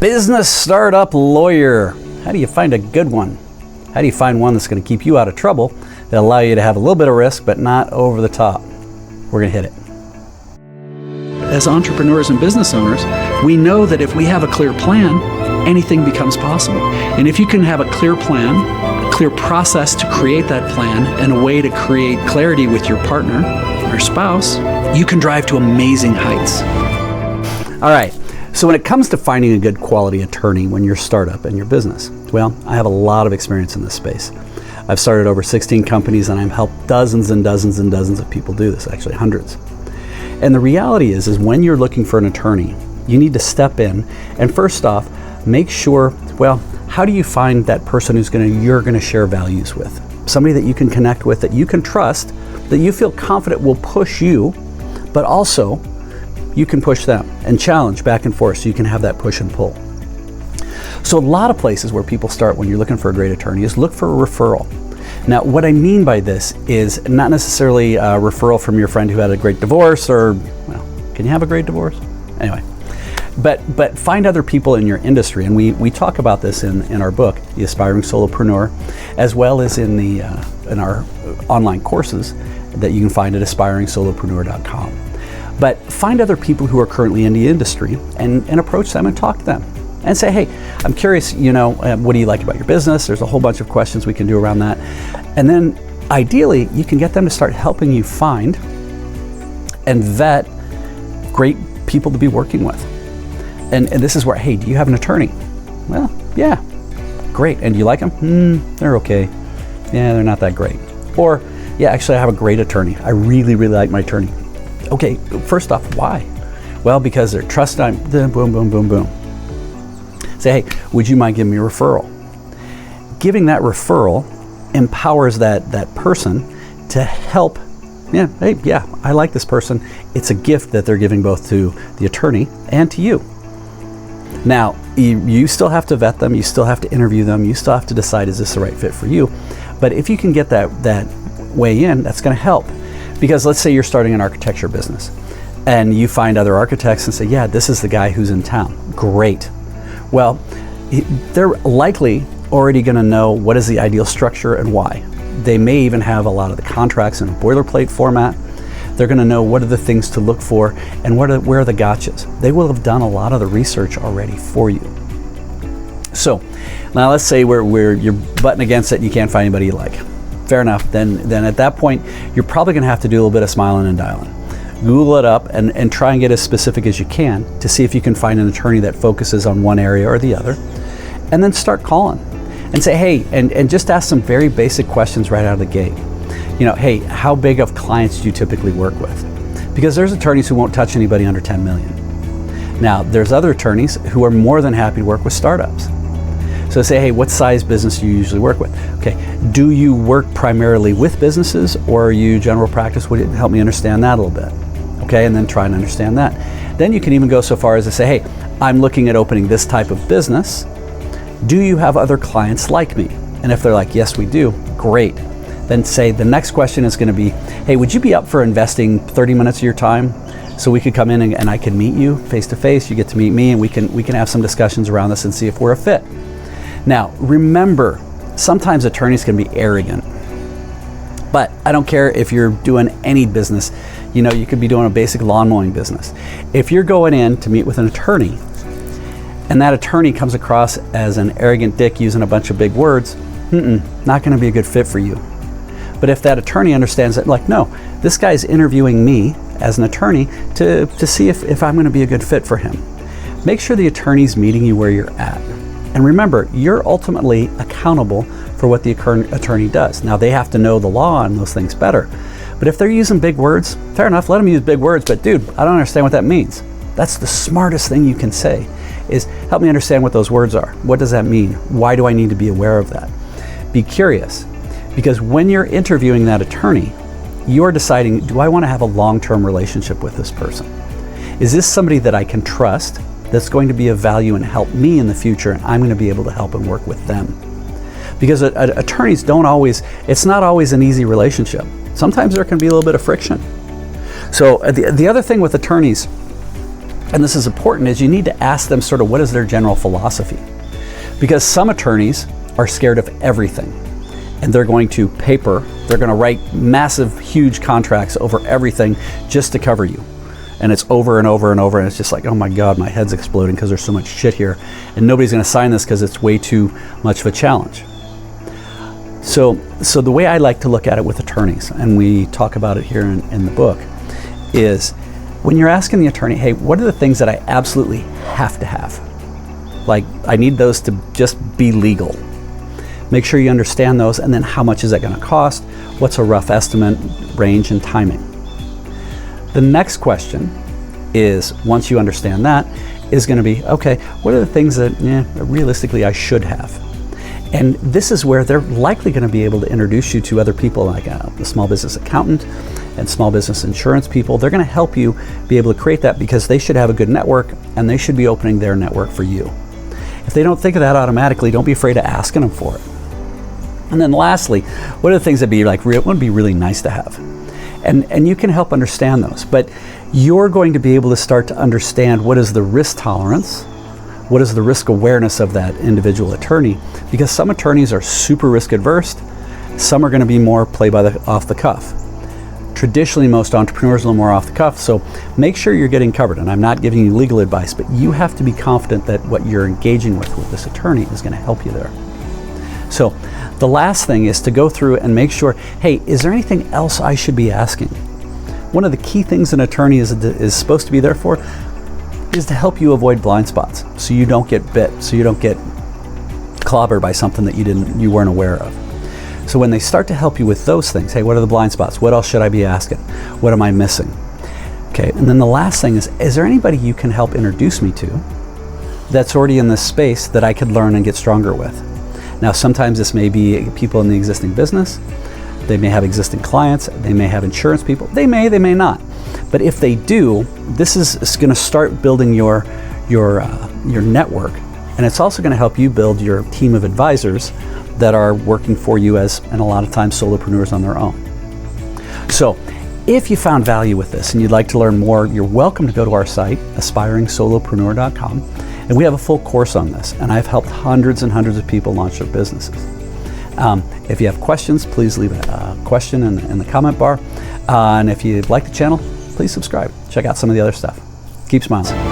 Business startup lawyer. How do you find a good one? How do you find one that's going to keep you out of trouble, that allow you to have a little bit of risk, but not over the top? We're going to hit it. As entrepreneurs and business owners, we know that if we have a clear plan, anything becomes possible. And if you can have a clear plan, a clear process to create that plan, and a way to create clarity with your partner or spouse, you can drive to amazing heights. All right. So when it comes to finding a good quality attorney when you're a startup in your business, well, I have a lot of experience in this space. I've started over 16 companies and I've helped dozens and dozens and dozens of people do this, actually hundreds. And the reality is when you're looking for an attorney, you need to step in and first off, make sure, well, how do you find that person you're gonna share values with? Somebody that you can connect with, that you can trust, that you feel confident will push you, but also you can push them and challenge back and forth so you can have that push and pull. So a lot of places where people start when you're looking for a great attorney is look for a referral. Now, what I mean by this is not necessarily a referral from your friend who had a great divorce or, well, can you have a great divorce? Anyway, but find other people in your industry. And we talk about this in our book, The Aspiring Solopreneur, as well as in our online courses that you can find at aspiringsolopreneur.com. But find other people who are currently in the industry and approach them and talk to them and say, hey, I'm curious, what do you like about your business? There's a whole bunch of questions we can do around that. And then ideally, you can get them to start helping you find and vet great people to be working with. And this is where, hey, do you have an attorney? Well, yeah, great. And do you like them? They're okay. Yeah, they're not that great. Or, yeah, actually, I have a great attorney. I really, really like my attorney. Okay, first off, why? Well, because they're trusted, boom, boom, boom, boom. Say, hey, would you mind giving me a referral? Giving that referral empowers that person to help. Yeah, hey, yeah, I like this person. It's a gift that they're giving both to the attorney and to you. Now, you still have to vet them, you still have to interview them, you still have to decide, is this the right fit for you? But if you can get that way in, that's going to help. Because let's say you're starting an architecture business and you find other architects and say, yeah, this is the guy who's in town. Great. Well, they're likely already going to know what is the ideal structure and why. They may even have a lot of the contracts in a boilerplate format. They're going to know what are the things to look for and where are the gotchas. They will have done a lot of the research already for you. So now let's say where you're butting against it and you can't find anybody you like. Fair enough. Then at that point, you're probably going to have to do a little bit of smiling and dialing. Google it up and try and get as specific as you can to see if you can find an attorney that focuses on one area or the other. And then start calling and say, hey, and just ask some very basic questions right out of the gate. Hey, how big of clients do you typically work with? Because there's attorneys who won't touch anybody under 10 million. Now, there's other attorneys who are more than happy to work with startups. So say, hey, what size business do you usually work with? Okay, do you work primarily with businesses or are you general practice? Would it help me understand that a little bit? Okay, and then try and understand that. Then you can even go so far as to say, hey, I'm looking at opening this type of business. Do you have other clients like me? And if they're like, yes, we do, great. Then say the next question is going to be, hey, would you be up for investing 30 minutes of your time so we could come in and I can meet you face to face? You get to meet me and we can have some discussions around this and see if we're a fit. Now, remember, sometimes attorneys can be arrogant, but I don't care if you're doing any business. You could be doing a basic lawn mowing business. If you're going in to meet with an attorney and that attorney comes across as an arrogant dick using a bunch of big words, not going to be a good fit for you. But if that attorney understands that, like, no, this guy's interviewing me as an attorney to see if I'm going to be a good fit for him. Make sure the attorney's meeting you where you're at. And remember, you're ultimately accountable for what the attorney does. Now, they have to know the law and those things better. But if they're using big words, fair enough, let them use big words. But dude, I don't understand what that means. That's the smartest thing you can say, is help me understand what those words are. What does that mean? Why do I need to be aware of that? Be curious. Because when you're interviewing that attorney, you're deciding, do I want to have a long-term relationship with this person? Is this somebody that I can trust, that's going to be of value and help me in the future, and I'm going to be able to help and work with them? Because attorneys it's not always an easy relationship. Sometimes there can be a little bit of friction. So the other thing with attorneys and this is important, is you need to ask them sort of what is their general philosophy. Because some attorneys are scared of everything, and they're going to write massive, huge contracts over everything just to cover you. And it's over and over and over, and it's just like, oh my God, my head's exploding because there's so much shit here, and nobody's gonna sign this because it's way too much of a challenge. So the way I like to look at it with attorneys, and we talk about it here in the book, is when you're asking the attorney, hey, what are the things that I absolutely have to have? Like, I need those to just be legal. Make sure you understand those, and then how much is that gonna cost? What's a rough estimate, range, and timing? The next question is, once you understand that, is going to be, okay, what are the things that realistically I should have? And this is where they're likely going to be able to introduce you to other people, like the small business accountant and small business insurance people. They're going to help you be able to create that, because they should have a good network, and they should be opening their network for you. If they don't think of that automatically, don't be afraid of asking them for it. And then lastly, what are the things that would be really nice to have? And you can help understand those, but you're going to be able to start to understand what is the risk tolerance, what is the risk awareness of that individual attorney, because some attorneys are super risk adverse, some are going to be more off the cuff. Traditionally, most entrepreneurs are a little more off the cuff, so make sure you're getting covered. And I'm not giving you legal advice, but you have to be confident that what you're engaging with this attorney is going to help you there. So the last thing is to go through and make sure, hey, is there anything else I should be asking? One of the key things an attorney is supposed to be there for is to help you avoid blind spots, so you don't get bit, so you don't get clobbered by something that you weren't aware of. So when they start to help you with those things, hey, what are the blind spots? What else should I be asking? What am I missing? Okay, and then the last thing is there anybody you can help introduce me to that's already in this space that I could learn and get stronger with? Now, sometimes this may be people in the existing business. They may have existing clients. They may have insurance people. They may not. But if they do, this is going to start building your network, and it's also going to help you build your team of advisors that are working for you and a lot of times, solopreneurs on their own. So, if you found value with this and you'd like to learn more, you're welcome to go to our site, aspiringsolopreneur.com. And we have a full course on this, and I've helped hundreds and hundreds of people launch their businesses. If you have questions, please leave a question in the comment bar. And if you like the channel, please subscribe. Check out some of the other stuff. Keep smiling.